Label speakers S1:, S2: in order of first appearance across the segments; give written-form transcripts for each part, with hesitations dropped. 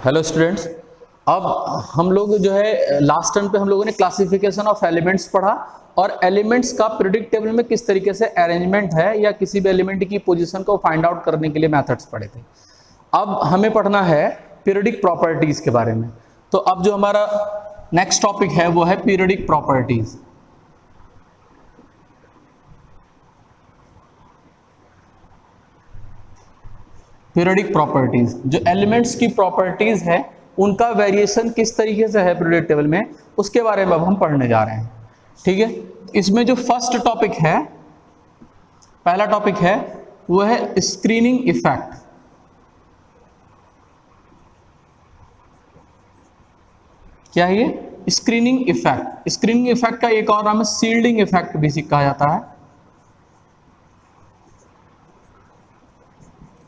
S1: Hello students. अब हम लोग जो है लास्ट टर्म पे हम लोगों ने क्लासिफिकेशन ऑफ एलिमेंट्स पढ़ा और एलिमेंट्स का पीरियोडिक टेबल में किस तरीके से अरेंजमेंट है या किसी भी एलिमेंट की पोजीशन को फाइंड आउट करने के लिए मेथड्स पढ़े थे। अब हमें पढ़ना है पीरियोडिक प्रॉपर्टीज के बारे में। तो अब जो हमारा नेक्स्ट टॉपिक है वो है पीरियोडिक प्रॉपर्टीज। पीरियोडिक प्रॉपर्टीज जो एलिमेंट्स की प्रॉपर्टीज है उनका वेरिएशन किस तरीके से है पीरियोडिक टेबल में, उसके बारे में अब हम पढ़ने जा रहे हैं। ठीक है, इसमें जो फर्स्ट टॉपिक है, पहला टॉपिक है वो है स्क्रीनिंग इफेक्ट। क्या है ये? Screening effect. स्क्रीनिंग इफेक्ट का एक और नाम है शील्डिंग इफेक्ट भी कहा जाता है।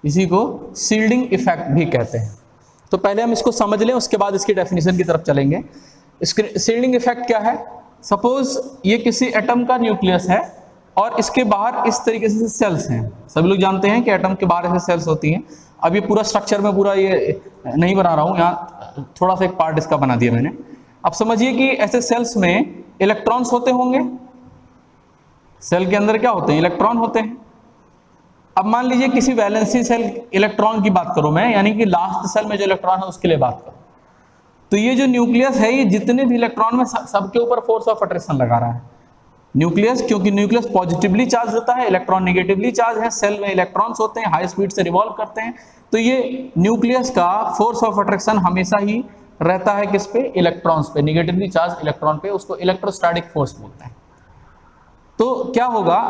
S1: इसी को शील्डिंग इफेक्ट भी कहते हैं। तो पहले हम इसको समझ लें, उसके बाद इसकी डेफिनेशन की तरफ चलेंगे। शील्डिंग इफेक्ट क्या है? सपोज ये किसी एटम का न्यूक्लियस है और इसके बाहर इस तरीके से सेल्स हैं। सभी लोग जानते हैं कि एटम के बाहर ऐसे सेल्स होती हैं। अब ये पूरा स्ट्रक्चर में पूरा ये नहीं बना रहा हूं, यहाँ थोड़ा सा एक पार्ट इसका बना दिया मैंने। अब समझिए कि ऐसे सेल्स में इलेक्ट्रॉन्स होते होंगे। सेल के अंदर क्या होते हैं? इलेक्ट्रॉन होते हैं। अब मान लीजिए किसी वैलेंसी सेल इलेक्ट्रॉन की बात करूं मैं, यानी कि लास्ट सेल में जो इलेक्ट्रॉन है उसके लिए बात करूं, तो ये जो न्यूक्लियस है ये जितने भी इलेक्ट्रॉन में सबके ऊपर फोर्स ऑफ अट्रैक्शन लगा रहा है न्यूक्लियस, क्योंकि न्यूक्लियस पॉजिटिवली चार्ज होता है, इलेक्ट्रॉन नेगेटिवली चार्ज है, सेल में इलेक्ट्रॉन्स होते हैं, हाई स्पीड से रिवॉल्व करते हैं। तो ये न्यूक्लियस का फोर्स ऑफ अट्रैक्शन हमेशा ही रहता है किस पे? इलेक्ट्रॉन्स पे, नेगेटिवली चार्ज इलेक्ट्रॉन पे। उसको इलेक्ट्रोस्टैटिक फोर्स बोलते हैं। तो क्या होगा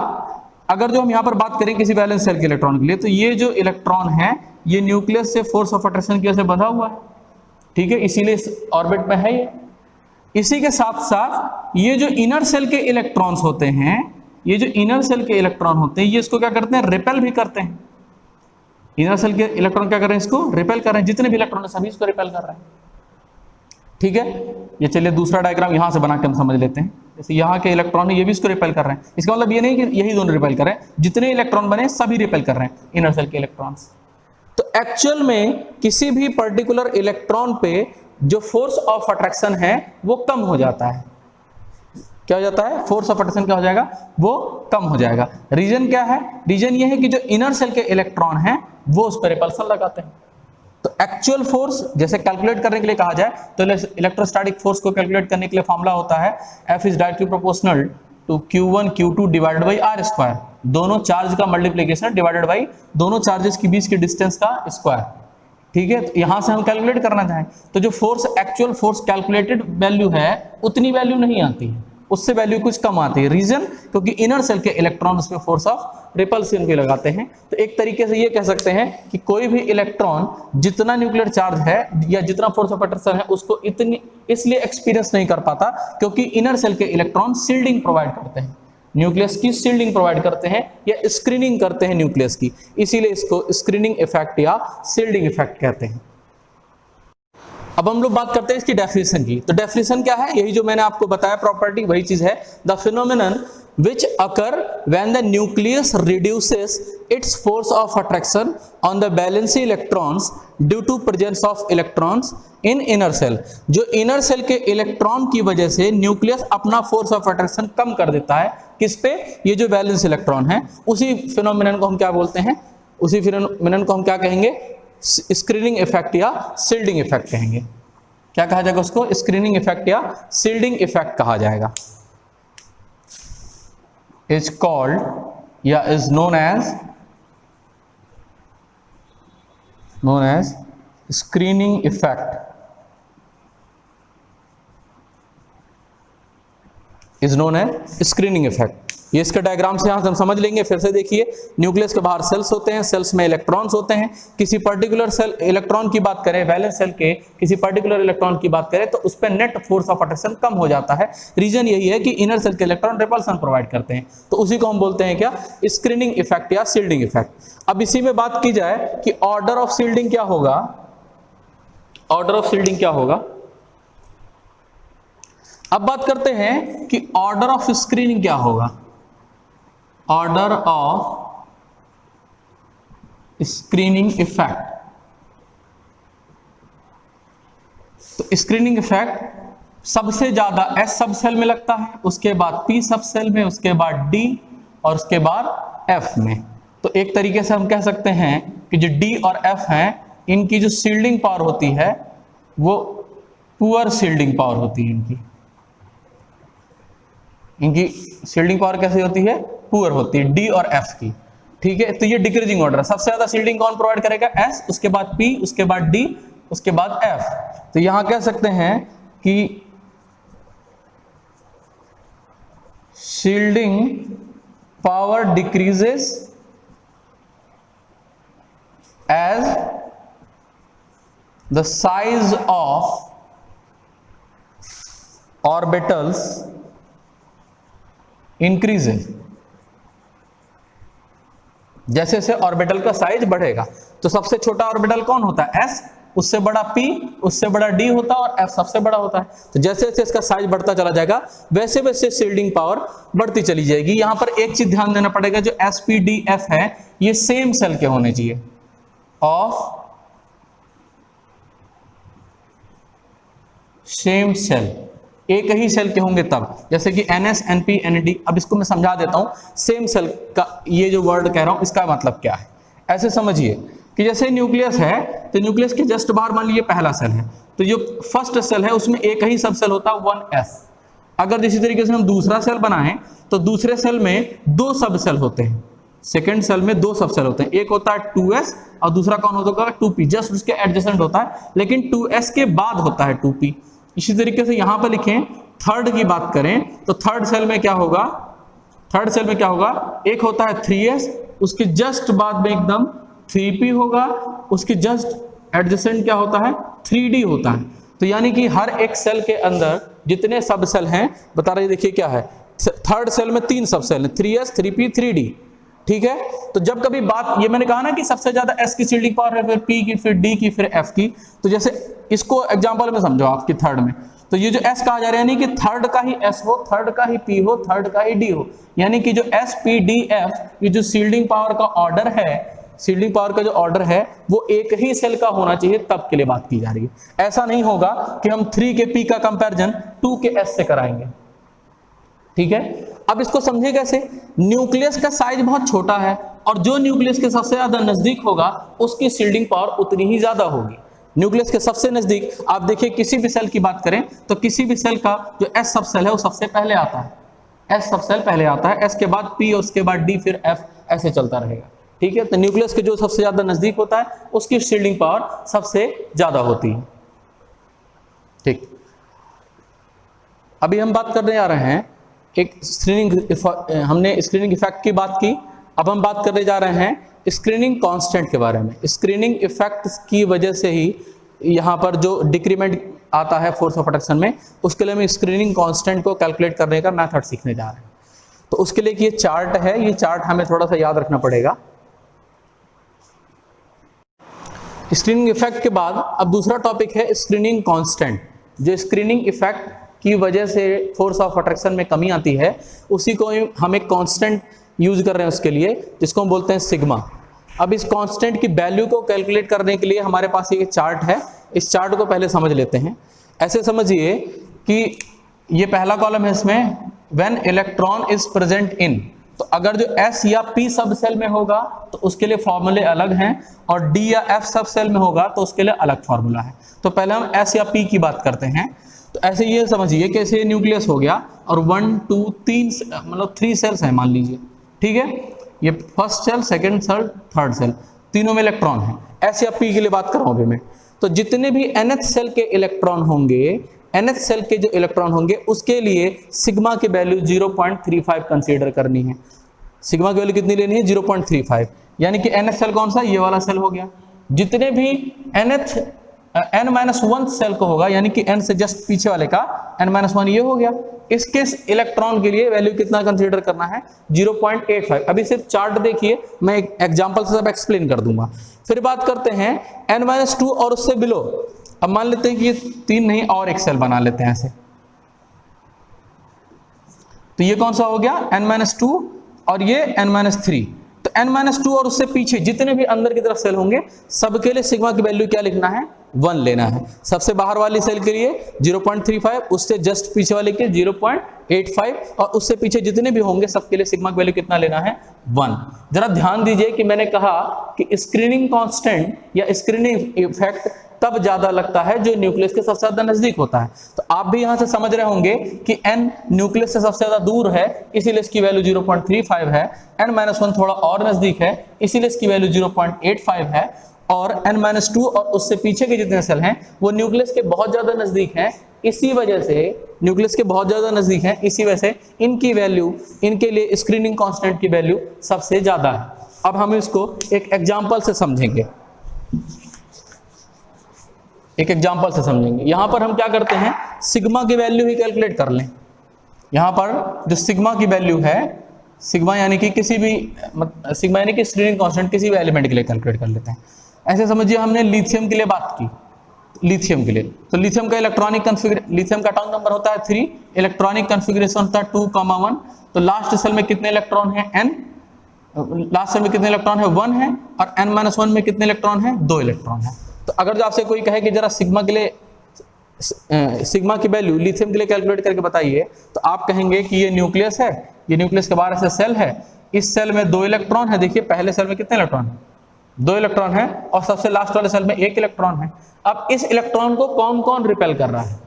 S1: अगर जो हम यहां पर बात करें किसी वैलेंस सेल के इलेक्ट्रॉन के लिए, तो ये जो इलेक्ट्रॉन है ये न्यूक्लियस से फोर्स ऑफ अट्रैक्शन की वजह से बंधा हुआ है। ठीक है, इसीलिए ऑर्बिट में है ये। इसी के साथ साथ ये जो इनर सेल के इलेक्ट्रॉन्स होते हैं, ये जो इनर सेल के इलेक्ट्रॉन होते हैं, ये इसको क्या करते हैं? रिपेल भी करते हैं। इनर सेल के इलेक्ट्रॉन क्या कर रहे हैं? इसको रिपेल कर रहे हैं। जितने भी इलेक्ट्रॉन है सभी इसको रिपेल कर रहे हैं। ठीक है, ये चलिए दूसरा डायग्राम यहां से बना के हम समझ लेते हैं। जैसे यहाँ के इलेक्ट्रॉन है, ये भी इसको रिपेल कर रहे हैं। इसका मतलब ये नहीं कि यही दोनों रिपेल कर रहे हैं, जितने इलेक्ट्रॉन बने सभी रिपेल कर रहे हैं इनर सेल के इलेक्ट्रॉन्स। तो एक्चुअल में किसी भी पर्टिकुलर इलेक्ट्रॉन पे जो फोर्स ऑफ अट्रैक्शन है वो कम हो जाता है। क्या हो जाता है? फोर्स ऑफ अट्रैक्शन क्या हो जाएगा? वो कम हो जाएगा। रीजन क्या है? रीजन ये है कि जो इनर सेल के इलेक्ट्रॉन है वो उस पर रिपल्सन लगाते हैं। तो एक्चुअल फोर्स जैसे कैलकुलेट करने के लिए कहा जाए तो इलेक्ट्रोस्टैटिक फोर्स को कैलकुलेट करने के लिए फॉर्मूला होता है F is directly proportional to Q1 Q2 divided by R square. दोनों चार्ज का मल्टीप्लिकेशन डिवाइडेड बाई दोनों चार्जेस के बीच की डिस्टेंस का स्क्वायर। ठीक है, तो यहां से हम कैलकुलेट करना चाहें तो जो force actual force calculated value है उतनी वैल्यू नहीं आती है, उससे वैल्यू कुछ कम आती है। रीजन क्योंकि इनर सेल के इलेक्ट्रॉन उसमें फोर्स ऑफ रिपल्सन भी लगाते हैं। तो एक तरीके से ये कह सकते हैं कि कोई भी इलेक्ट्रॉन जितना न्यूक्लियर चार्ज है या जितना फोर्स ऑफ अट्रैक्शन है उसको इतनी इसलिए एक्सपीरियंस नहीं कर पाता क्योंकि इनर सेल के इलेक्ट्रॉन शील्डिंग प्रोवाइड करते हैं, न्यूक्लियस की शील्डिंग प्रोवाइड करते हैं या स्क्रीनिंग करते हैं न्यूक्लियस की। इसीलिए इसको स्क्रीनिंग इफेक्ट या शील्डिंग इफेक्ट कहते हैं। अब हम लोग बात करते हैं इसकी डेफिनेशन की। तो डेफिनेशन क्या है? यही जो मैंने आपको बताया प्रॉपर्टी वही चीज है। The phenomenon which occur when the nucleus reduces its force of attraction on the valence electrons due to presence of electrons in inner cell। जो इनर सेल के इलेक्ट्रॉन की वजह से न्यूक्लियस अपना फोर्स ऑफ अट्रैक्शन कम कर देता है। किस पे? ये जो वैलेंस इलेक्ट्रॉन है। उसी फिनोमेनन को हम क्या बोलते हैं? उसी फिनोमेनन को हम क्या कहेंगे? स्क्रीनिंग इफेक्ट या शील्डिंग इफेक्ट कहेंगे। क्या कहा जाएगा उसको? स्क्रीनिंग इफेक्ट या शील्डिंग इफेक्ट कहा जाएगा। is called या is known as screening effect, is known as screening effect। ये इसका डायग्राम से यहाँ से हम समझ लेंगे। फिर से देखिए, न्यूक्लियस के बाहर सेल्स होते हैं, सेल्स में इलेक्ट्रॉन्स होते हैं। किसी पर्टिकुलर सेल इलेक्ट्रॉन की बात करें, वैलेंस सेल के किसी पर्टिकुलर इलेक्ट्रॉन की बात करें तो उस पर नेट फोर्स ऑफ अट्रैक्शन कम हो जाता है। रीजन यही है कि इनर सेल के इलेक्ट्रॉन रिपल्सन प्रोवाइड करते हैं। तो उसी को हम बोलते हैं क्या? स्क्रीनिंग इफेक्ट या शील्डिंग इफेक्ट। अब इसी में बात की जाए कि ऑर्डर ऑफ शील्डिंग क्या होगा? ऑर्डर ऑफ शील्डिंग क्या होगा? अब बात करते हैं कि ऑर्डर ऑफ स्क्रीनिंग क्या होगा। ऑर्डर ऑफ स्क्रीनिंग इफेक्ट तो स्क्रीनिंग इफेक्ट सबसे ज्यादा एस सब सेल में लगता है, उसके बाद पी सब सेल में, उसके बाद डी और उसके बाद एफ में। तो एक तरीके से हम कह सकते हैं कि जो डी और एफ हैं, इनकी जो शील्डिंग पावर होती है वो पुअर शील्डिंग पावर होती है। इनकी शील्डिंग पावर कैसे होती है? पुअर होती है, डी और एफ की। ठीक है, तो ये डिक्रीजिंग ऑर्डर है। सबसे ज्यादा शील्डिंग कौन प्रोवाइड करेगा? एस, उसके बाद पी, उसके बाद डी, उसके बाद एफ। तो यहां कह सकते हैं कि shielding power decreases as the size of orbitals increases. जैसे जैसे ऑर्बिटल का साइज बढ़ेगा, तो सबसे छोटा ऑर्बिटल कौन होता है? एस, उससे बड़ा पी, उससे बड़ा डी होता है और एफ सबसे बड़ा होता है। तो जैसे जैसे इसका साइज बढ़ता चला जाएगा, वैसे वैसे शील्डिंग पावर बढ़ती चली जाएगी। यहां पर एक चीज ध्यान देना पड़ेगा, जो एस पी डी एफ है ये सेम सेल के होने चाहिए, ऑफ सेम सेल, एक ही सेल के होंगे तब। जैसे कि NS, NP, ND। अब इसको मैं समझा देता हूं, सेम सेल का ये जो वर्ड कह रहा हूं इसका मतलब क्या है। ऐसे समझिए कि जैसे न्यूक्लियस है, तो न्यूक्लियस के जस्ट बाहर मान लीजिए पहला सेल है, तो जो फर्स्ट सेल है उसमें एक ही सब सेल होता है 1s। अगर इसी तरीके से हम दूसरा सेल बनाएं तो दूसरे सेल में 2 सब सेल होते हैं। सेकेंड सेल में 2 सब सेल होते हैं, एक होता है 2s और दूसरा कौन होता है? 2p। जस्ट उसके एडजेसेंट होता है, लेकिन 2s के बाद होता है 2p। इसी तरीके से यहां पर लिखें, थर्ड की बात करें तो थर्ड सेल में क्या होगा? थर्ड सेल में क्या होगा? एक होता है 3s, उसके जस्ट बाद में एकदम 3p होगा, उसके जस्ट एडजेसेंट क्या होता है? 3d होता है। तो यानी कि हर एक सेल के अंदर जितने सब सेल हैं, बता रहे देखिए क्या है, थर्ड सेल में 3 सब सेल हैं, 3s, 3p, 3d। ठीक है, तो जब कभी बात, ये मैंने कहा ना कि सबसे ज्यादा s की शील्डिंग पावर है, फिर p की, फिर d की, फिर f की। तो जैसे इसको एग्जांपल में समझो आपकी थर्ड में, तो ये जो s कहा जा रहा है, यानी कि थर्ड का ही s हो, थर्ड का ही p हो, थर्ड का ही d हो। यानी कि जो s p d f ये जो शील्डिंग पावर का ऑर्डर है, शील्डिंग पावर का जो ऑर्डर है वो एक ही सेल का होना चाहिए, तब के लिए बात की जा रही है। ऐसा नहीं होगा कि हम 3 के p का कंपैरिजन 2 के s से कराएंगे। ठीक है, अब इसको समझिए कैसे। न्यूक्लियस का साइज बहुत छोटा है और जो न्यूक्लियस के सबसे ज्यादा नजदीक होगा उसकी शील्डिंग पावर उतनी ही ज्यादा होगी। न्यूक्लियस के सबसे नजदीक आप देखिए, किसी भी सेल की बात करें तो किसी भी सेल का जो एस सब सेल है वो सबसे पहले आता है, एस सब सेल पहले आता है, एस के बाद पी और उसके बाद डी, फिर एफ, ऐसे चलता रहेगा। ठीक है, तो न्यूक्लियस के जो सबसे ज्यादा नजदीक होता है उसकी शील्डिंग पावर सबसे ज्यादा होती है। ठीक, अभी हम बात करने जा रहे हैं एक हमने स्क्रीनिंग इफेक्ट की बात की, अब हम बात करने जा रहे हैं स्क्रीनिंग कांस्टेंट के बारे में। स्क्रीनिंग इफेक्ट की वजह से ही यहाँ पर जो डिक्रीमेंट आता है फोर्स ऑफ अट्रैक्शन में, उसके लिए हम स्क्रीनिंग कांस्टेंट को कैलकुलेट करने का मेथड सीखने जा रहे हैं। तो उसके लिए ये चार्ट है, ये चार्ट हमें थोड़ा सा याद रखना पड़ेगा। स्क्रीनिंग इफेक्ट के बाद अब दूसरा टॉपिक है स्क्रीनिंग कांस्टेंट। जो स्क्रीनिंग इफेक्ट की वजह से फोर्स ऑफ अट्रैक्शन में कमी आती है, उसी को हम एक कांस्टेंट यूज कर रहे हैं उसके लिए, जिसको हम बोलते हैं सिग्मा। अब इस कांस्टेंट की वैल्यू को कैलकुलेट करने के लिए हमारे पास ये चार्ट है, इस चार्ट को पहले समझ लेते हैं। ऐसे समझिए कि ये पहला कॉलम है, इसमें when electron is present in, तो अगर जो S या P सब सेल में होगा तो उसके लिए फॉर्मूले अलग हैं, और D या F सब सेल में होगा तो उसके लिए अलग फॉर्मूला है। तो पहले हम S या P की बात करते हैं। तो ऐसे ये समझिए कि ऐसे न्यूक्लियस हो गया और 1 2 3 मतलब 3 सेल्स हैं मान लीजिए। ठीक है, ये first shell, second shell, third shell, तीनों में इलेक्ट्रॉन है। S या P के लिए बात कर रहा हूं अभी मैं। तो जितने भी nth सेल के इलेक्ट्रॉन होंगे, nth सेल के जो इलेक्ट्रॉन होंगे उसके लिए सिग्मा की वैल्यू 0.35 कंसीडर करनी है। सिग्मा की वैल्यू कितनी लेनी है? 0.35। यानी कि nth सेल कौन सा? ये वाला सेल हो गया। जितने भी n-1 सेल को होगा, यानी कि n से जस्ट पीछे वाले का n-1 ये हो गया, इसके इलेक्ट्रॉन के लिए वैल्यू कितना कंसीडर करना है? 0.85। अभी सिर्फ चार्ट देखिए, मैं एक एग्जांपल से सब एक्सप्लेन कर दूंगा। फिर बात करते हैं n-2 और उससे बिलो। अब मान लेते हैं कि ये 3 नहीं और एक सेल बना लेते हैं ऐसे, तो ये कौन सा हो गया? n-2 और ये n-3। तो n-2 और उससे पीछे जितने भी अंदर की तरफ सेल होंगे सबके लिए सिग्मा की वैल्यू क्या लिखना है, 1 लेना है। सबसे बाहर वाली सेल के लिए 0.35, उससे जस्ट पीछे वाले के 0.85 और उससे पीछे जितने भी होंगे सबके लिए सिग्मा की वैल्यू कितना लेना है, 1। जरा ध्यान दीजिए कि मैंने कहा कि स्क्रीनिंग कांस्टेंट या स्क्रीनिंग इफेक्ट तब ज्यादा लगता है जो न्यूक्लियस के सबसे ज्यादा नजदीक होता है। तो आप भी यहां से समझ रहे होंगे कि n न्यूक्लियस से सबसे ज्यादा दूर है इसीलिए इसकी वैल्यू 0.35 है, n-1 थोड़ा और नजदीक है इसीलिए इसकी वैल्यू 0.85 है, और n-2 और उससे पीछे के जितने सेल हैं वो न्यूक्लियस के बहुत ज्यादा नजदीक हैं, इसी वजह से न्यूक्लियस के बहुत ज्यादा नजदीक हैं, इसी वजह से इनकी वैल्यू, इनके लिए स्क्रीनिंग कांस्टेंट की वैल्यू सबसे ज्यादा है। अब हम इसको एक एग्जांपल से समझेंगे, यहां पर हम क्या करते हैं, सिग्मा की वैल्यू ही कैलकुलेट कर लें। यहां पर जो सिग्मा की वैल्यू है, सिग्मा यानी कि सिग्मा यानी कि स्क्रीनिंग कांस्टेंट किसी भी एलिमेंट के लिए कैलकुलेट कर लेते हैं। ऐसे समझिए हमने लिथियम के लिए बात की, लिथियम के लिए तो लिथियम का इलेक्ट्रॉनिक कॉन्फ़िगरेशन, लिथियम का एटॉमिक नंबर होता है 3, इलेक्ट्रॉनिक कॉन्फ़िगरेशन होता है 2,1। तो लास्ट सेल में कितने इलेक्ट्रॉन है, n, लास्ट सेल में कितने इलेक्ट्रॉन है, 1 है, और n-1 में कितने इलेक्ट्रॉन है, 2 इलेक्ट्रॉन है। तो अगर जो आपसे कोई कहे कि जरा सिग्मा के लिए सिग्मा की वैल्यू लिथियम के लिए कैलकुलेट करके बताइए, तो आप कहेंगे कि ये न्यूक्लियस है, ये न्यूक्लियस के बाहर ऐसे सेल है, इस सेल में 2 इलेक्ट्रॉन है। देखिए पहले सेल में कितने इलेक्ट्रॉन है, 2 इलेक्ट्रॉन है, और सबसे लास्ट वाले सेल में 1 इलेक्ट्रॉन है। अब इस इलेक्ट्रॉन को कौन कौन रिपेल कर रहा है,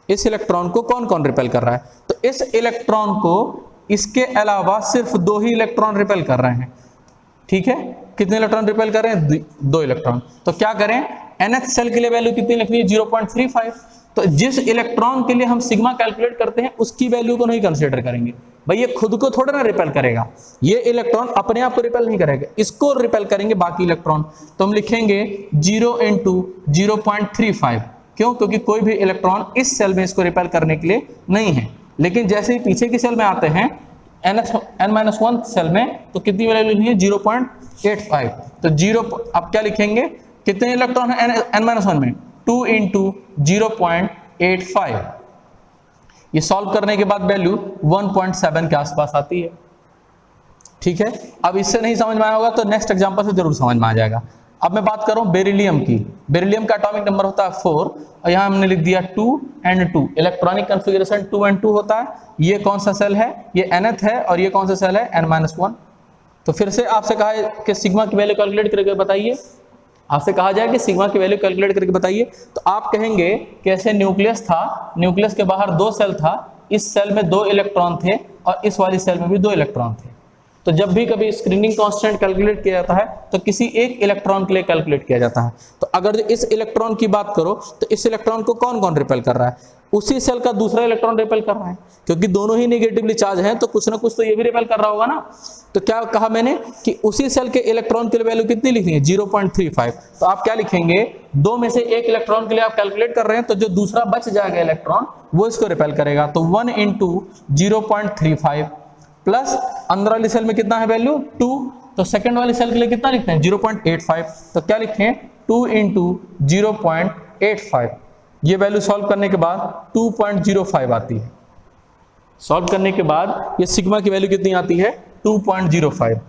S1: इस इलेक्ट्रॉन को कौन कौन रिपेल कर रहा है, तो इस इलेक्ट्रॉन को इसके अलावा सिर्फ 2 ही इलेक्ट्रॉन रिपेल कर रहे हैं। ठीक है, कितने इलेक्ट्रॉन रिपेल कर रहे हैं, 2 इलेक्ट्रॉन। तो क्या करें, nth सेल के लिए वैल्यू कितनी लिखनी है, 0.35। तो जिस इलेक्ट्रॉन के लिए हम सिग्मा कैलकुलेट करते हैं उसकी वैल्यू को नहीं कंसीडर करेंगे, भाई ये खुद को थोड़ा ना रिपेल करेगा, ये इलेक्ट्रॉन अपने आप को रिपेल नहीं करेगा, इसको रिपेल करेंगे बाकी इलेक्ट्रॉन। तो हम लिखेंगे 0 × 0.35, क्यों, क्योंकि कोई भी इलेक्ट्रॉन इस सेल में इसको रिपेल करने के लिए नहीं है। लेकिन जैसे ही पीछे की सेल में आते हैं n-1 सेल में, तो कितनी वैल्यू लिखनी है, 0.85। तो 0 अब क्या लिखेंगे, कितने इलेक्ट्रॉन है n-1 में, 2 × 0.85। ये सॉल्व करने के बाद वैल्यू 1.7 के आसपास आती है। ठीक है, अब इससे नहीं समझ में आया होगा तो नेक्स्ट एग्जांपल से जरूर समझ में आ जाएगा। अब मैं बात करूं बेरिलियम की, बेरिलियम का एटॉमिक नंबर होता है 4 और यहां हमने लिख दिया 2n2, इलेक्ट्रॉनिक कॉन्फ़िगरेशन 2n2 होता है। ये कौन सा सेल है, ये nth है, और ये कौन सा सेल है, n-1। तो फिर से आपसे कहा है कि सिग्मा की वैल्यू कैलकुलेट करके बताइए, आपसे कहा जाए कि सिग्मा की वैल्यू कैलकुलेट करके बताइए, तो आप कहेंगे कि ऐसे न्यूक्लियस था, न्यूक्लियस के बाहर 2 सेल था, इस सेल में 2 इलेक्ट्रॉन थे और इस वाली सेल में भी 2 इलेक्ट्रॉन थे। तो जब भी कभी स्क्रीनिंग कांस्टेंट कैलकुलेट किया जाता है तो किसी एक इलेक्ट्रॉन के लिए कैलकुलेट किया जाता है। तो अगर इस इलेक्ट्रॉन की बात करो तो इस इलेक्ट्रॉन को कौन कौन रिपेल कर रहा है, उसी सेल का दूसरा इलेक्ट्रॉन रिपेल कर रहा है, क्योंकि दोनों ही नेगेटिवली चार्ज हैं तो कुछ ना कुछ तो ये भी रिपेल कर रहा होगा ना। तो क्या कहा मैंने कि उसी सेल के इलेक्ट्रॉन के लिए वैल्यू कितनी लिखनी है, 0.35। तो आप क्या लिखेंगे, 2 में से 1 इलेक्ट्रॉन के लिए आप कैलकुलेट कर रहे हैं, तो जो दूसरा बच जाएगा इलेक्ट्रॉन वो इसको रिपेल करेगा। तो 1 × 0.35 प्लस अंदर वाली सेल में कितना है वैल्यू 2, तो सेकंड वाली सेल के लिए कितना लिखते हैं 0.85। तो क्या लिखें 2 × 0.85। ये वैल्यू सॉल्व करने के बाद 2.05 आती है। सॉल्व करने के बाद ये सिग्मा की वैल्यू कितनी आती है 2.05।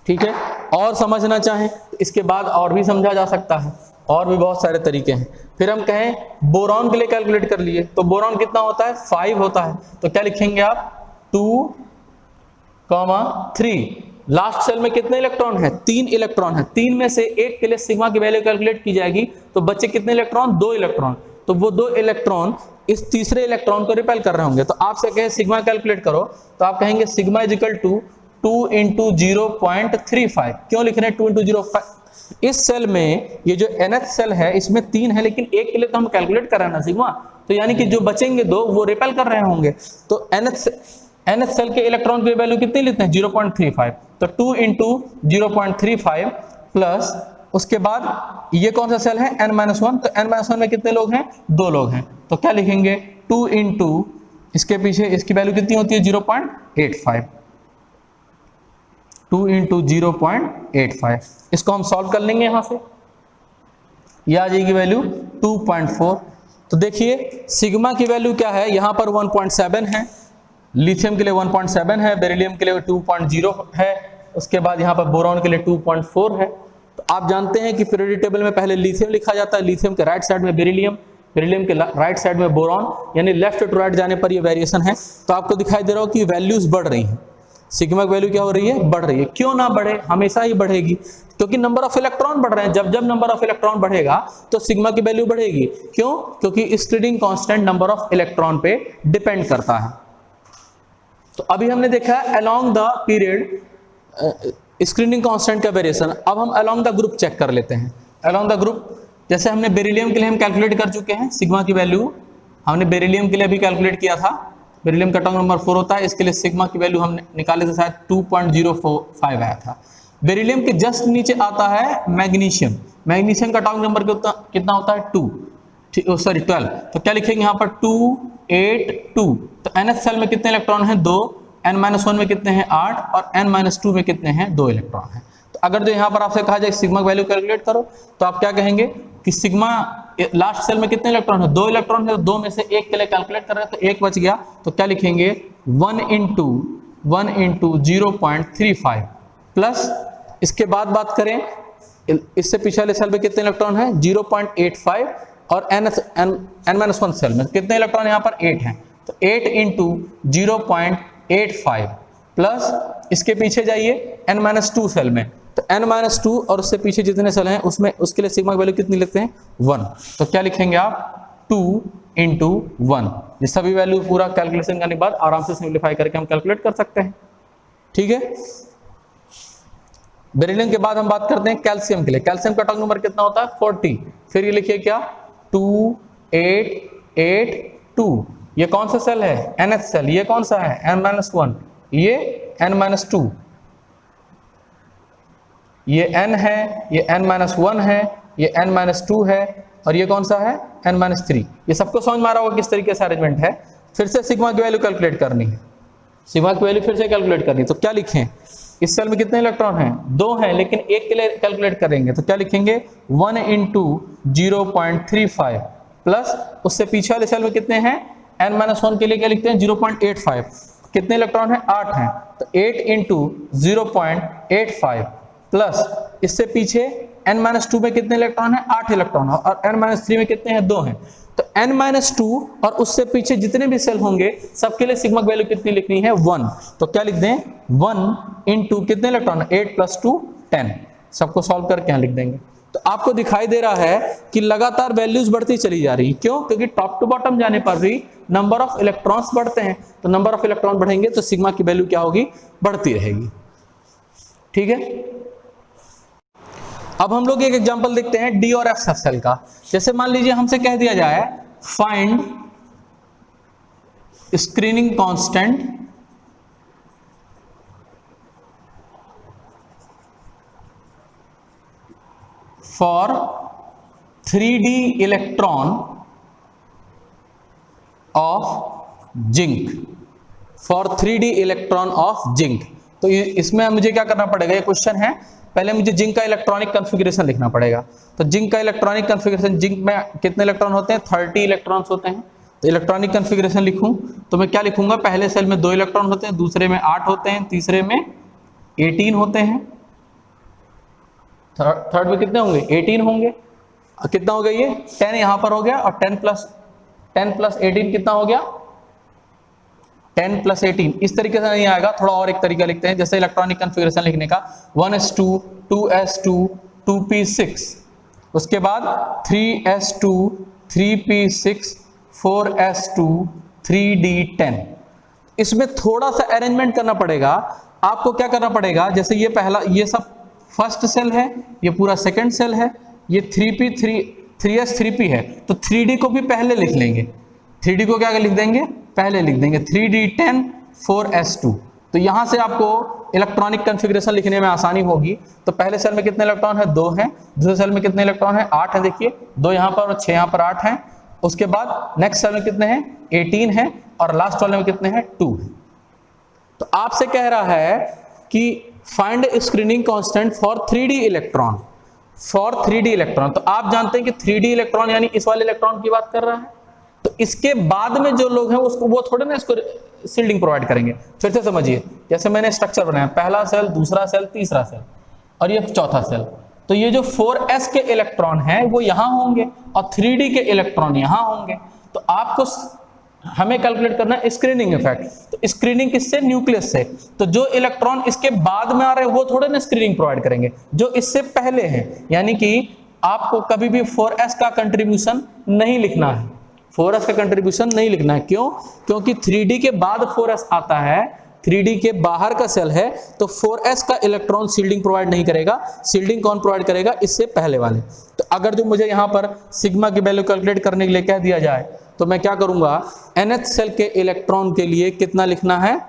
S1: ठीक है, और समझना चाहें तो इसके बाद और भी समझा जा सकता है, और भी बहुत सारे तरीके हैं। फिर हम कहें बोरॉन के लिए कैलकुलेट कर लिए, तो बोरॉन कितना होता है 5 होता है। तो क्या लिखेंगे आप 2,3। लास्ट सेल में कितने इलेक्ट्रॉन है, 3 इलेक्ट्रॉन है, 3 में से 1 के लिए सिग्मा की वैल्यू कैलकुलेट की जाएगी, तो बच्चे कितने इलेक्ट्रॉन, 2 इलेक्ट्रॉन। तो वो 2 इलेक्ट्रॉन इस तीसरे इलेक्ट्रॉन को रिपेल कर रहे होंगे। तो आपसे कहे सिग्मा कैलकुलेट करो, तो आप कहेंगे सिग्मा इज इक्वल टू 2 × 0.35। क्यों लिख रहे हैं 2 × 0.5, इस सेल में ये जो nth सेल है इसमें 3 है, लेकिन 1 के लिए तो हम कैलकुलेट कर रहे हैं ना सिग्मा, तो यानी कि जो बचेंगे 2 वो रिपेल कर रहे होंगे। तो nth सेल के इलेक्ट्रॉन की वैल्यू कितनी लेते हैं 0.35। तो 2 × 0.35 प्लस उसके बाद ये कौन सा सेल है n-1। तो n-1 में कितने लोग हैं, 2 लोग हैं। तो क्या लिखेंगे 2 × इसके पीछे इसकी वैल्यू कितनी होती है 0.85। 2 × 0.85 इसको हम सॉल्व कर लेंगे, यहां से ये आ जाएगी वैल्यू 2.4। तो देखिए सिग्मा की वैल्यू क्या है, यहां पर 1.7 है, लिथियम के लिए 1.7 है, बेरिलियम के लिए 2.0 है, उसके बाद यहाँ पर बोरॉन के लिए 2.4 है। तो आप जानते हैं कि पीरियोडिक टेबल में पहले लिथियम लिखा जाता है, लिथियम के राइट साइड में बेरिलियम, बेरिलियम के राइट साइड में बोरॉन, यानी लेफ्ट टू राइट जाने पर ये वेरिएशन है। तो आपको दिखाई दे रहा हो कि वैल्यूज बढ़ रही हैं, सिग्मा की वैल्यू क्या हो रही है, बढ़ रही है। क्यों ना बढ़े, हमेशा ही बढ़ेगी, क्योंकि नंबर ऑफ इलेक्ट्रॉन बढ़ रहे हैं। जब जब नंबर ऑफ इलेक्ट्रॉन बढ़ेगा तो सिग्मा की वैल्यू बढ़ेगी। क्यों? क्योंकि screening constant number of electron पे डिपेंड करता है। तो अभी हमने देखा along the period screening constant का वेरिएशन। अब हम अलोंग द ग्रुप चेक कर लेते हैं। अलोंग द ग्रुप, जैसे हमने बेरिलियम के लिए हम कैलकुलेट कर चुके हैं सिग्मा की वैल्यू, हमने बेरिलियम के लिए भी कैलकुलेट किया था। बेरिलियम का एटॉमिक नंबर 4 होता है, इसके लिए सिग्मा की वैल्यू हमने निकाले थे, शायद 2.045 आया था। बेरिलियम के जस्ट नीचे आता है मैग्नीशियम। मैग्नीशियम का एटॉमिक नंबर कितना होता है, 12। तो क्या लिखेंगे यहाँ पर 2, 8, 2। तो nth सेल में कितने इलेक्ट्रॉन हैं, 2। n-1 में कितने हैं, 8। और n-2 में कितने हैं, 2 इलेक्ट्रॉन हैं। तो अगर जो यहाँ पर आपसे कहा जाए सिग्मा की वैल्यू कैलकुलेट करो, तो आप क्या कहेंगे कि सिग्मा लास्ट सेल में कितने इलेक्ट्रॉन है, 2 इलेक्ट्रॉन है, तो 2 में से 1 के लिए कैलकुलेट कर रहे हैं, तो 1 बच गया। तो क्या लिखेंगे 1 into 0.35 प्लस, इसके बाद बात करें इससे पीछे वाले सेल में कितने इलेक्ट्रॉन है, 0.85। और n-1 सेल में कितने इलेक्ट्रॉन यहाँ पर 8 हैं, तो 8 into 0.85 प्लस इसके पीछे जाइए n-2 सेल में, तो n-2 और उससे पीछे जितने सेल हैं उसमें उसके लिए सिग्मा की वैल्यू कितनी लेते हैं, 1। तो क्या लिखेंगे आप 2 into 1। ये सभी वैल्यू पूरा कैलकुलेशन करने के बाद आराम से सिंप्लीफाई करके हम कैलकुलेट कर सकते हैं। ठीक है। बेरिलियम के बाद हम बात करते हैं कैल्शियम के लिए। कैल्शियम का एटॉमिक नंबर कितना होता है, 40। फिर ये लिखिए क्या 2, 8, 8, 2। ये कौन सा सेल है, nth सेल। ये कौन सा है, n-1। ये n-2। ये n है, ये n-1 है, ये n-2 है, और ये कौन सा है, n-3। ये सबको समझ में आ रहा होगा किस तरीके से अरेंजमेंट है। फिर से सिग्मा की वैल्यू कैलकुलेट करनी है, सिग्मा की वैल्यू फिर से कैलकुलेट करनी है। तो क्या लिखें, इस सेल में कितने इलेक्ट्रॉन हैं, 2 हैं, लेकिन एक के लिए कैलकुलेट करेंगे, तो क्या लिखेंगे 1 into 0.35 प्लस उससे पीछे वाले सेल में कितने हैं, n-1 के लिए क्या लिखते हैं 0.85। कितने इलेक्ट्रॉन हैं, 8 हैं, तो 8 into 0.85 प्लस इससे पीछे n-2 में कितने इलेक्ट्रॉन हैं, 8 इलेक्ट्रॉन, और n-3 में कितने हैं, 2 हैं। तो n-2 और उससे पीछे जितने भी सेल होंगे सबके लिए सिग्मा की वैल्यू कितनी लिखनी है, 1। तो क्या लिख दें 1 into कितने इलेक्ट्रॉन, 8 + 2 10। सबको सॉल्व करके यहाँ लिख देंगे। तो आपको दिखाई दे रहा है कि लगातार वैल्यूज बढ़ती चली जा रही है। क्यों? क्योंकि टॉप टू बॉटम जाने पर भी नंबर ऑफ इलेक्ट्रॉन्स बढ़ते हैं। तो नंबर ऑफ इलेक्ट्रॉन बढ़ेंगे तो सिग्मा की वैल्यू क्या होगी, बढ़ती रहेगी। ठीक है। अब हम लोग एक एग्जांपल देखते हैं डी और एफ सब सेल का। जैसे मान लीजिए हमसे कह दिया जाए find screening constant for 3D electron of zinc, for 3D electron of zinc. तो इसमें मुझे क्या करना पड़ेगा, ये क्वेश्चन है, पहले मुझे जिंक का इलेक्ट्रॉनिक कॉन्फ़िगरेशन लिखना पड़ेगा। तो जिंक का इलेक्ट्रॉनिक कॉन्फ़िगरेशन, जिंक में कितने इलेक्ट्रॉन होते हैं, 30 इलेक्ट्रॉन्स होते हैं। तो इलेक्ट्रॉनिक कॉन्फ़िगरेशन लिखूं तो मैं क्या लिखूंगा, पहले सेल में 2 इलेक्ट्रॉन होते हैं, दूसरे में 8 होते हैं, तीसरे में 18 होते हैं, थर्ड में कितने होंगे, 18 होंगे। कितना हो गया ये 10 यहां पर हो गया, और 10 + 18 कितना हो गया, 10 + 18। इस तरीके से नहीं आएगा, थोड़ा और एक तरीका लिखते हैं, जैसे इलेक्ट्रॉनिक कॉन्फ़िगरेशन लिखने का 1s2 2s2 2p6, उसके बाद 3s2 3p6 4s2 3d10। इसमें थोड़ा सा अरेंजमेंट करना पड़ेगा। आपको क्या करना पड़ेगा, जैसे ये पहला, ये सब फर्स्ट सेल है, ये पूरा सेकंड सेल है, ये 3s 3p है, तो 3d को भी पहले लिख लेंगे। 3d को क्या लिख देंगे, पहले लिख देंगे 3d10 4s2। तो यहां से आपको इलेक्ट्रॉनिक कॉन्फ़िगरेशन लिखने में आसानी होगी। तो पहले सेल में कितने इलेक्ट्रॉन है, 2 हैं, दूसरे सेल में कितने इलेक्ट्रॉन है, 8 है, देखिए 2 यहां पर और 6 यहां पर, 8 हैं। उसके बाद नेक्स्ट सेल में कितने हैं, 18 हैं, और लास्ट वाले में कितने हैं, 2 हैं। तो आपसे कह रहा है कि find screening constant for 3D electron, for 3D electron. तो आप जानते हैं कि 3D इलेक्ट्रॉन यानी इस वाले इलेक्ट्रॉन की बात कर रहा है। तो इसके बाद में जो लोग हैं उसको, वो थोड़े ना इसको शील्डिंग प्रोवाइड करेंगे। फिर से समझिए, जैसे मैंने स्ट्रक्चर बनाया, पहला सेल, दूसरा सेल, तीसरा सेल और ये चौथा सेल, तो ये जो 4s के इलेक्ट्रॉन हैं वो यहां होंगे और 3d के इलेक्ट्रॉन यहां होंगे। तो आपको हमें कैलकुलेट करना है स्क्रीनिंग इफेक्ट। तो स्क्रीनिंग किससे? न्यूक्लियस से। तो जो इलेक्ट्रॉन इसके बाद में आ रहे हैं वो थोड़े ना स्क्रीनिंग प्रोवाइड करेंगे, जो इससे पहले हैं। यानी कि आपको कभी भी 4s का कंट्रीब्यूशन नहीं लिखना है, 4s का कंट्रीब्यूशन नहीं लिखना है। क्यों? क्योंकि 3d के बाद 4s आता है, 3d के बाहर का सेल है, तो 4s का इलेक्ट्रॉन शील्डिंग प्रोवाइड नहीं करेगा। शील्डिंग कौन प्रोवाइड करेगा? इससे पहले वाले। तो अगर जो मुझे यहां पर सिग्मा की वैल्यू कैलकुलेट करने के लिए कह दिया जाए तो मैं क्या करूंगा, nth सेल के इलेक्ट्रॉन के लिए कितना लिखना है?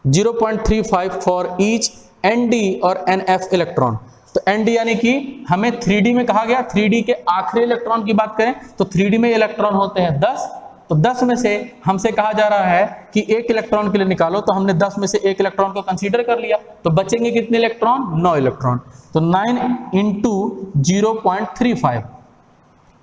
S1: 0.35 फॉर ईच nd और nf इलेक्ट्रॉन। तो nd यानी कि हमें 3d में कहा गया, 3d के आखिरी इलेक्ट्रॉन की बात करें तो 3d में इलेक्ट्रॉन होते हैं 10। तो 10 में से हमसे कहा जा रहा है कि एक इलेक्ट्रॉन के लिए निकालो, तो हमने 10 में से एक इलेक्ट्रॉन को कंसीडर कर लिया, तो बचेंगे कितने इलेक्ट्रॉन? 9 इलेक्ट्रॉन। तो 9 इंटू 0.35।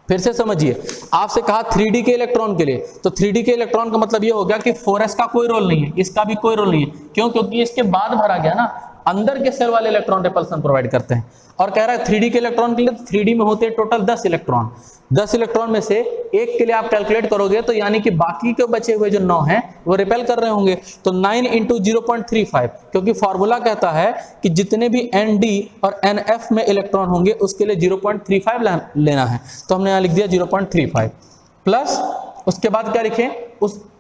S1: फिर से समझिए, आपसे कहा 3d के इलेक्ट्रॉन के लिए, तो 3d के इलेक्ट्रॉन का मतलब ये हो गया कि 4s का कोई रोल नहीं है, इसका भी कोई रोल नहीं है। क्यों? क्योंकि इसके बाद भरा गया ना, अंदर के सेल वाले इलेक्ट्रॉन रिपल्सन प्रोवाइड करते हैं। और कह रहा है 3d के इलेक्ट्रॉन के लिए, 3d में होते हैं टोटल 10 इलेक्ट्रॉन। 10 इलेक्ट्रॉन में से एक के लिए आप कैलकुलेट करोगे तो यानी कि बाकी के बचे हुए जो 9 हैं वो रिपेल कर रहे होंगे। तो 9 इंटू 0.35, क्योंकि फॉर्मूला कहता है कि जितने भी nd और nf में इलेक्ट्रॉन होंगे उसके लिए 0.35 लेना है। तो हमने यहाँ लिख दिया 0.35 प्लस उसके बाद क्या लिखें,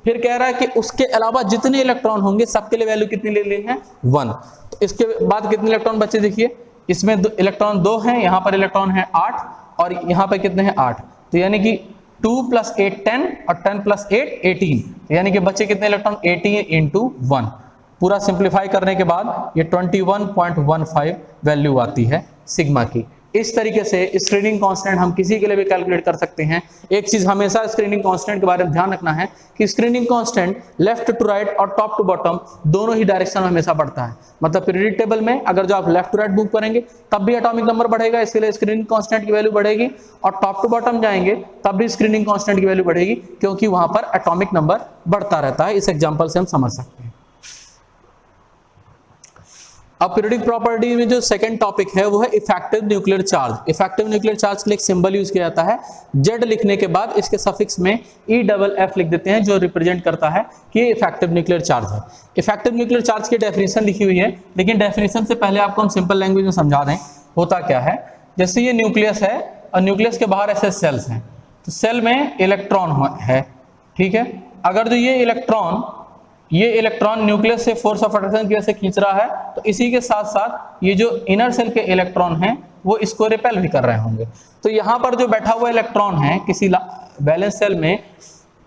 S1: फिर कह रहा है कि उसके अलावा जितने इलेक्ट्रॉन होंगे सबके लिए वैल्यू कितनी ले ली है? 1। तो इसके बाद कितने इलेक्ट्रॉन बचे? देखिए, इसमें इलेक्ट्रॉन 2 हैं, यहाँ पर इलेक्ट्रॉन है 8 और यहाँ पर कितने हैं? 8। तो यानी कि 2 + 8 10 और 10 + 8 18। तो यानी कि बचे कितने इलेक्ट्रॉन? 18 इंटू 1। पूरा सिंप्लीफाई करने के बाद ये 21.15 वैल्यू आती है सिग्मा की। इस तरीके से स्क्रीनिंग कांस्टेंट हम किसी के लिए भी कैलकुलेट कर सकते हैं। एक चीज हमेशा स्क्रीनिंग कांस्टेंट के बारे में ध्यान रखना है कि screening constant left to right और टॉप टू बॉटम दोनों ही डायरेक्शन में हमेशा बढ़ता है। मतलब पीरियोडिक टेबल में अगर जो आप लेफ्ट टू राइट मूव करेंगे तब भी एटॉमिक नंबर बढ़ेगा, इसके लिए स्क्रीनिंग कांस्टेंट की वैल्यू बढ़ेगी, और टॉप टू बॉटम जाएंगे तब भी स्क्रीनिंग कांस्टेंट की वैल्यू बढ़ेगी, क्योंकि वहां पर एटॉमिक नंबर बढ़ता रहता है। इस एग्जाम्पल से हम समझ सकते हैं। अब पीरियोडिक प्रॉपर्टी में जो सेकंड टॉपिक है वो है effective nuclear charge. Effective nuclear charge के लिए एक सिंबल यूज किया जाता है, Z लिखने के बाद इसके सफिक्स में EFF लिख देते हैं, जो रिप्रेजेंट करता है कि ये इफेक्टिव न्यूक्लियर चार्ज है। इफेक्टिव न्यूक्लियर चार्ज की डेफिनेशन लिखी हुई है, लेकिन डेफिनेशन से पहले आपको हम सिंपल लैंग्वेज में समझा दें होता क्या है। जैसे ये न्यूक्लियस है और न्यूक्लियस के बाहर ऐसे सेल्स हैं, तो सेल में इलेक्ट्रॉन है, ठीक है। अगर जो ये इलेक्ट्रॉन न्यूक्लियस से फोर्स ऑफ अट्रैक्शन की वजह से खींच रहा है, तो इसी के साथ साथ ये जो इनर सेल के इलेक्ट्रॉन हैं वो इसको रिपेल भी कर रहे होंगे। तो यहाँ पर जो बैठा हुआ इलेक्ट्रॉन है किसी वैलेंस सेल में,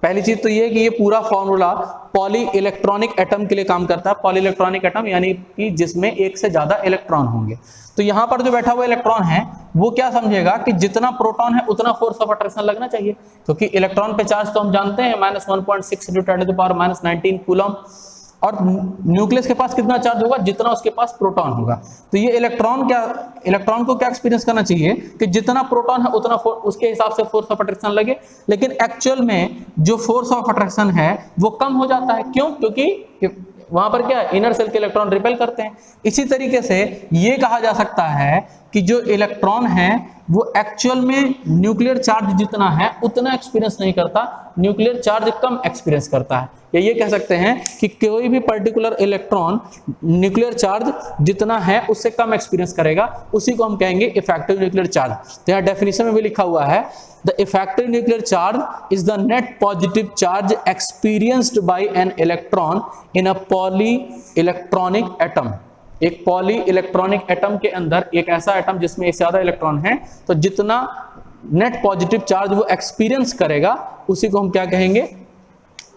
S1: पहली चीज तो ये कि ये पूरा फॉर्मूला पॉली इलेक्ट्रॉनिक एटम के लिए काम करता है। पॉली इलेक्ट्रॉनिक एटम यानी कि जिसमें एक से ज्यादा इलेक्ट्रॉन होंगे। तो यहाँ पर जो बैठा हुआ इलेक्ट्रॉन है वो क्या समझेगा कि जितना प्रोटॉन है उतना फोर्स ऑफ अट्रैक्शन लगना चाहिए, क्योंकि इलेक्ट्रॉन पे चार्ज तो हम जानते हैं -1.6 × 10⁻⁻19 कूलम, और न्यूक्लियस के पास कितना चार्ज होगा? जितना उसके पास प्रोटॉन होगा। तो ये इलेक्ट्रॉन को क्या एक्सपीरियंस करना चाहिए कि जितना प्रोटॉन है उतना उसके हिसाब से फोर्स ऑफ अट्रैक्शन लगे, लेकिन एक्चुअल में जो फोर्स ऑफ अट्रैक्शन है वो कम हो जाता है। क्यों? क्योंकि वहां पर क्या है, इनर सेल के इलेक्ट्रॉन रिपेल करते हैं। इसी तरीके से ये कहा जा सकता है कि जो इलेक्ट्रॉन है वो एक्चुअल में न्यूक्लियर चार्ज जितना है उतना एक्सपीरियंस नहीं करता, न्यूक्लियर चार्ज कम एक्सपीरियंस करता है। या ये कह सकते हैं कि कोई भी पर्टिकुलर इलेक्ट्रॉन न्यूक्लियर चार्ज जितना है उससे कम एक्सपीरियंस करेगा, उसी को हम कहेंगे इफेक्टिव न्यूक्लियर चार्ज। तो यहाँ डेफिनेशन में भी लिखा हुआ है, the effective nuclear charge is the net positive charge experienced bye an electron in a poly electronic atom. एक पॉली इलेक्ट्रॉनिक एटम के अंदर एक ऐसा एटम जिसमें एक ज्यादा इलेक्ट्रॉन है, तो जितना नेट पॉजिटिव चार्ज वो एक्सपीरियंस करेगा उसी को हम क्या कहेंगे?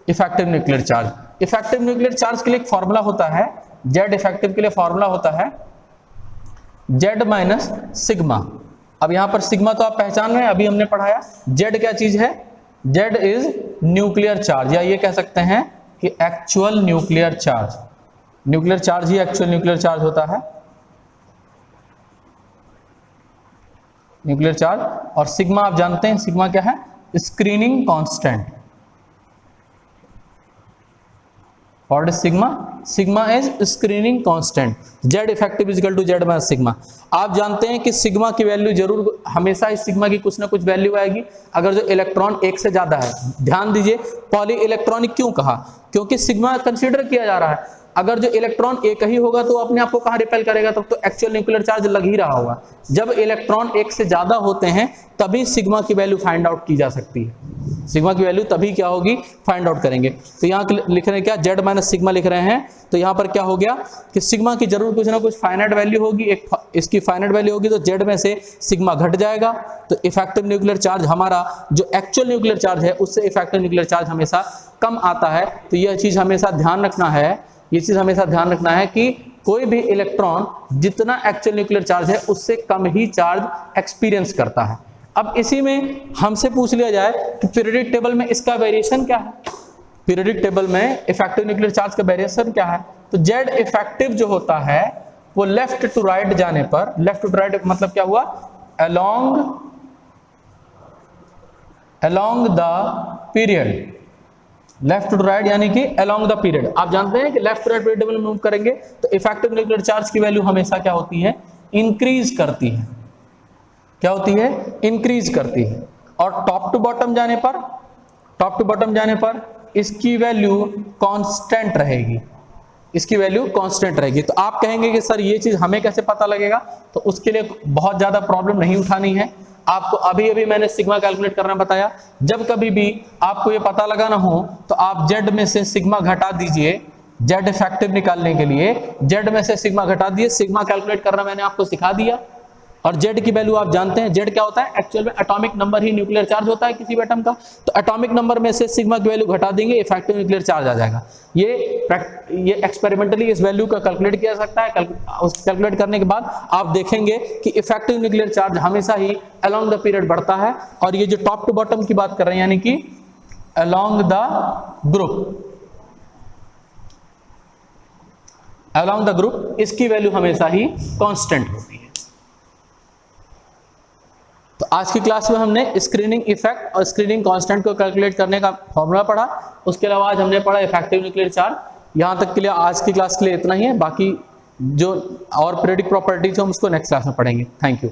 S1: Effective nuclear charge. Effective nuclear charge के लिए एक फॉर्मूला होता है, Z इफेक्टिव के लिए फॉर्मूला होता है Z - सिग्मा। अब यहां पर सिग्मा तो आप पहचान रहे हैं, अभी हमने पढ़ाया। Z क्या चीज है? Z इज न्यूक्लियर चार्ज, या ये कह सकते हैं कि actual nuclear charge. Nuclear charge ही एक्चुअल न्यूक्लियर चार्ज होता है, न्यूक्लियर चार्ज। और सिग्मा आप जानते हैं, सिग्मा क्या है? Screening constant. What is sigma? Sigma is screening constant, Z effective is equal to Z minus sigma. आप जानते हैं कि सिग्मा की वैल्यू जरूर हमेशा इस सिग्मा की कुछ ना कुछ वैल्यू आएगी अगर जो इलेक्ट्रॉन एक से ज्यादा है। ध्यान दीजिए, पॉली इलेक्ट्रॉनिक क्यों कहा? क्योंकि सिग्मा कंसीडर किया जा रहा है। अगर जो इलेक्ट्रॉन एक ही होगा तो अपने आप को कहां रिपेल करेगा? तब तो एक्चुअल न्यूक्लियर चार्ज लग ही रहा होगा। जब इलेक्ट्रॉन एक से ज्यादा होते हैं तभी सिग्मा की वैल्यू फाइंड आउट की जा सकती है। सिग्मा की वैल्यू तभी क्या होगी? फाइंड आउट करेंगे। तो यहाँ लिख रहे हैं क्या? जेड माइनस सिग्मा लिख रहे हैं। तो यहाँ पर क्या हो गया कि सिग्मा की जरूर कुछ ना कुछ फाइनाइट वैल्यू होगी, एक इसकी फाइनाइट वैल्यू होगी, तो जेड में से सिग्मा घट जाएगा। तो इफेक्टिव न्यूक्लियर चार्ज हमारा जो एक्चुअल न्यूक्लियर चार्ज है उससे इफेक्टिव न्यूक्लियर चार्ज हमेशा कम आता है। तो यह चीज हमेशा ध्यान रखना है, ये चीज हमेशा ध्यान रखना है कि कोई भी इलेक्ट्रॉन जितना एक्चुअल न्यूक्लियर चार्ज है उससे कम ही चार्ज एक्सपीरियंस करता है। अब इसी में हमसे पूछ लिया जाए कि पीरियोडिक टेबल में इसका वेरिएशन क्या है? पीरियोडिक टेबल में इफेक्टिव न्यूक्लियर चार्ज का वेरिएशन क्या है? तो जेड इफेक्टिव जो होता है वो लेफ्ट टू राइट जाने पर, लेफ्ट टू राइट मतलब क्या हुआ? Along the period, left to right यानी कि अलोंग द पीरियड। आप जानते हैं कि left to right period table में मूव करेंगे तो इफेक्टिव न्यूक्लियर चार्ज की वैल्यू हमेशा क्या होती है? इंक्रीज करती है। क्या होती है? इंक्रीज करती है। और टॉप टू बॉटम जाने पर, टॉप टू बॉटम जाने पर इसकी वैल्यू कांस्टेंट रहेगी, इसकी वैल्यू कांस्टेंट रहेगी। तो आप कहेंगे कि सर ये चीज हमें कैसे पता लगेगा? तो उसके लिए बहुत ज्यादा प्रॉब्लम नहीं उठानी है। आपको अभी अभी मैंने सिग्मा कैलकुलेट करना बताया। जब कभी भी आपको ये पता लगाना हो तो आप जेड में से सिग्मा घटा दीजिए, जेड इफेक्टिव निकालने के लिए जेड में से सिग्मा घटा दिए। सिग्मा कैलकुलेट करना मैंने आपको सिखा दिया। और जेड की वैल्यू आप जानते हैं, जेड क्या होता है? एक्चुअल में एटॉमिक नंबर ही न्यूक्लियर चार्ज होता है किसी भी एटम का। तो एटॉमिक नंबर में से सिग्मा की वैल्यू घटा देंगे, इफेक्टिव न्यूक्लियर चार्ज आ जाएगा। ये एक्सपेरिमेंटली इस वैल्यू का कैलकुलेट किया जा सकता है। उस कैलकुलेट करने के बाद आप देखेंगे कि इफेक्टिव न्यूक्लियर चार्ज हमेशा ही अलोंग द पीरियड बढ़ता है। और ये जो टॉप टू बॉटम की बात कर रहे हैं यानी कि along the group, along the group, इसकी वैल्यू हमेशा ही कांस्टेंट होती है। तो आज की क्लास में हमने स्क्रीनिंग इफेक्ट और स्क्रीनिंग कांस्टेंट को कैलकुलेट करने का फॉर्मूला पढ़ा। उसके अलावा आज हमने पढ़ा इफेक्टिव न्यूक्लियर चार्ज। यहाँ तक के लिए आज की क्लास के लिए इतना ही है। बाकी जो और पीरियोडिक प्रॉपर्टीज हम उसको नेक्स्ट क्लास में पढ़ेंगे। Thank you.